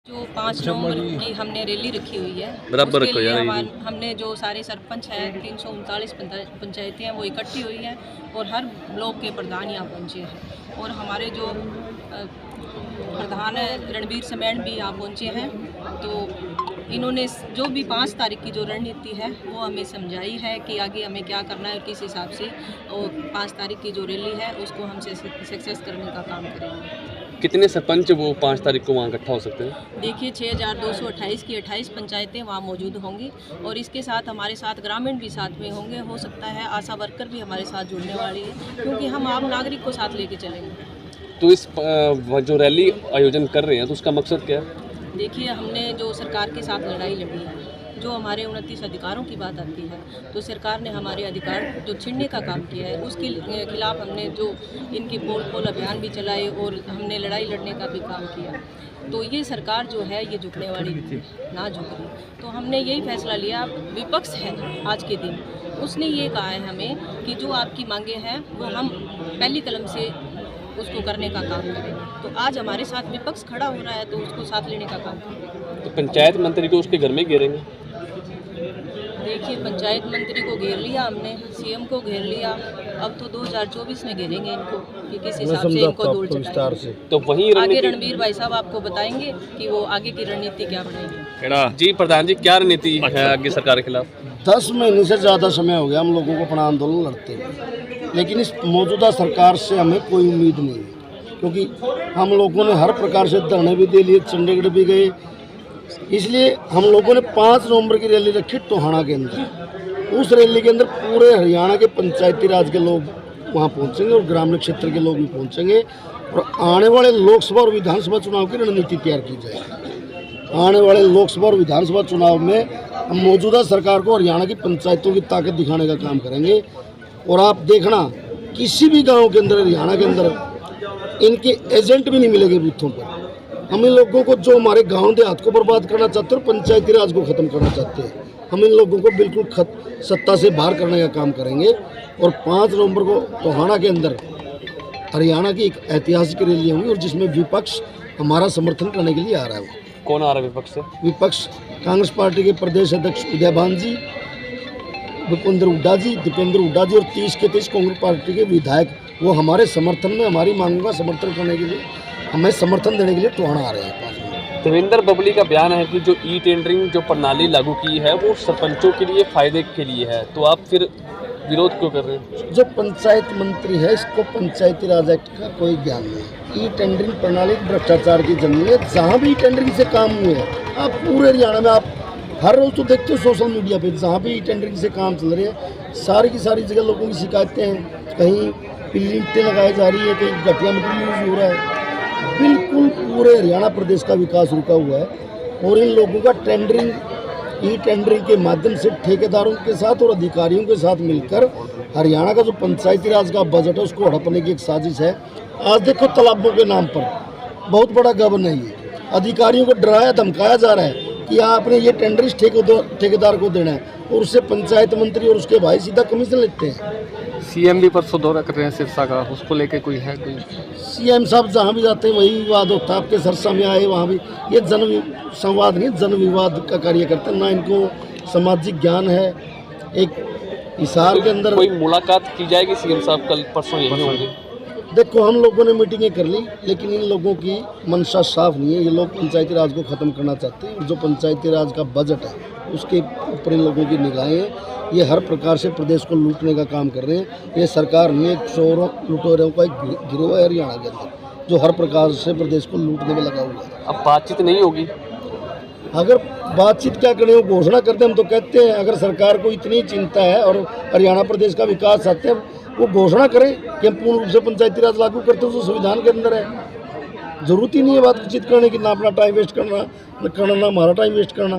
जो 5 नवंबर की हमने रैली रखी हुई है, बराबर उसके रखो लिए यार। हमने जो सारे सरपंच हैं 339 पंचायतें हैं वो इकट्ठी हुई हैं और हर ब्लॉक के प्रधान यहाँ पहुँचे हैं और हमारे जो प्रधान है रणबीर समेण भी यहाँ पहुँचे हैं। तो इन्होंने जो भी 5 तारीख की जो रणनीति है वो हमें समझाई है कि आगे हमें क्या करना है और किस हिसाब से और 5 तारीख की जो रैली है उसको हम सक्सेस करने का काम करेंगे। कितने सरपंच वो 5 तारीख को वहाँ इकट्ठा हो सकते हैं? देखिए 6228 की 28 पंचायतें वहाँ मौजूद होंगी और इसके साथ हमारे साथ ग्रामीण भी साथ में होंगे। हो सकता है आशा वर्कर भी हमारे साथ जुड़ने वाली है क्योंकि हम आम नागरिक को साथ लेके चलेंगे। तो इस जो रैली आयोजन कर रहे हैं तो उसका मकसद क्या है? देखिए हमने जो सरकार के साथ लड़ाई लड़ी है, जो हमारे 29 अधिकारों की बात आती है तो सरकार ने हमारे अधिकार जो छीनने का काम किया है उसके खिलाफ हमने जो इनकी पोल अभियान भी चलाए और हमने लड़ाई लड़ने का भी काम किया। तो ये सरकार जो है ये झुकने वाली ना झुक रही। तो हमने यही फैसला लिया, विपक्ष है आज के दिन, उसने ये कहा है हमें कि जो आपकी मांगे हैं वो हम पहली कलम से उसको करने का काम करेंगे। तो आज हमारे साथ विपक्ष खड़ा हो रहा है तो उसको साथ लेने का काम करेंगे। तो पंचायत मंत्री को उसके घर में घेरेंगे? देखिए पंचायत मंत्री को घेर लिया हमने, सीएम को घेर लिया, अब तो 2024 में घेरेंगे इनको कि किस हिसाब से इनको दूर चढ़ाएंगे। तो वहीं आगे रणबीर भाई साहब आपको बताएंगे कि वो आगे की रणनीति क्या बनेगी। जी प्रधान जी, क्या रणनीति है आगे सरकार के खिलाफ? 10 महीने से ज़्यादा समय हो गया हम लोगों को अपना आंदोलन लड़ते हुए, लेकिन इस मौजूदा सरकार से हमें कोई उम्मीद नहीं है क्योंकि हम लोगों ने हर प्रकार से धरने भी दे लिए, चंडीगढ़ भी गए। इसलिए हम लोगों ने 5 नवंबर की रैली रखी टोहाना के अंदर। उस रैली के अंदर पूरे हरियाणा के पंचायती राज के लोग वहाँ पहुँचेंगे और ग्रामीण क्षेत्र के लोग भी पहुँचेंगे और आने वाले लोकसभा और विधानसभा चुनाव की रणनीति तैयार की जाएगी। आने वाले लोकसभा और विधानसभा चुनाव में हम मौजूदा सरकार को हरियाणा की पंचायतों की ताकत दिखाने का काम करेंगे। और आप देखना किसी भी गाँव के अंदर, हरियाणा के अंदर इनके एजेंट भी नहीं मिलेंगे बूथों पर। हम इन लोगों को जो हमारे गांव देहात को बर्बाद करना चाहते हैं और पंचायती राज को ख़त्म करना चाहते हैं, हम इन लोगों को बिल्कुल सत्ता से बाहर करने का काम करेंगे। और 5 नवंबर को टोहाना के अंदर हरियाणा की एक ऐतिहासिक रैली होगी और जिसमें विपक्ष हमारा समर्थन करने के लिए आ रहा है। कौन आ रहा है विपक्ष से? विपक्ष कांग्रेस पार्टी के प्रदेश अध्यक्ष उदयभान जी, दीपेंद्र हुड्डा जी और 30 के 30 कांग्रेस पार्टी के विधायक, वो हमारे समर्थन में, हमारी मांगों का समर्थन करने के लिए, हमें समर्थन देने के लिए टोहाना आ रहे हैं। देवेंद्र बबली का बयान है कि जो ई टेंडरिंग जो प्रणाली लागू की है वो सरपंचों के लिए फायदे के लिए है, तो आप फिर विरोध क्यों कर रहे हैं? जो पंचायत मंत्री है इसको पंचायती राज एक्ट का कोई ज्ञान नहीं। ई टेंडरिंग प्रणाली भ्रष्टाचार की जमीन है। जहाँ भी ई टेंडरिंग से काम हुए हैं, आप पूरे हरियाणा में आप हर रोज़ तो देखते हो सोशल मीडिया पे, जहाँ भी ई टेंडरिंग से काम चल रहे हैं सारी की सारी जगह लोगों की शिकायतें हैं। कहीं पिल्ली ईंटें लगाई जा रही है, कहीं घटिया मटेरियल यूज हो रहा है। बिल्कुल पूरे हरियाणा प्रदेश का विकास रुका हुआ है और इन लोगों का टेंडरिंग, ई टेंडरिंग के माध्यम से ठेकेदारों के साथ और अधिकारियों के साथ मिलकर हरियाणा का जो पंचायती राज का बजट है उसको हड़पने की एक साजिश है। आज देखो तालाबों के नाम पर बहुत बड़ा गबन है। ये अधिकारियों को डराया धमकाया जा रहा है कि आपने ये टेंडर इस ठेकेदार को देना है और उससे पंचायत मंत्री और उसके भाई सीधा कमीशन लेते हैं। सीएम भी परसों दौरा कर रहे हैं सिरसा का, उसको लेके कोई है? कोई सीएम साहब जहाँ भी जाते हैं वही विवाद होता है। आपके सिरसा में आए वहाँ भी ये जन संवाद नहीं, जन विवाद का कार्य करते हैं। ना इनको सामाजिक ज्ञान है। एक हिसार के अंदर कोई मुलाकात की जाएगी सीएम साहब कल परसों यही होंगे? देखो हम लोगों ने मीटिंगें कर ली लेकिन इन लोगों की मंशा साफ नहीं है। ये लोग पंचायती राज को ख़त्म करना चाहते हैं और जो पंचायती राज का बजट है उसके ऊपर इन लोगों की निगाहें हैं। ये हर प्रकार से प्रदेश को लूटने का काम कर रहे हैं। ये सरकार नहीं है, चोरों लुटेरों का एक गिरोह है हरियाणा के अंदर जो हर प्रकार से प्रदेश को लूटने में लगा हुआ है। अब बातचीत नहीं होगी? अगर बातचीत क्या करें, वो घोषणा करते हैं। हम तो कहते हैं अगर सरकार को इतनी चिंता है और हरियाणा प्रदेश का विकास चाहते हैं वो घोषणा करें कि हम पूर्ण रूप से पंचायती राज लागू करते हैं, जो संविधान के अंदर है। जरूरत ही नहीं है बातचीत करने की, ना अपना टाइम वेस्ट करना, ना हमारा टाइम वेस्ट करना।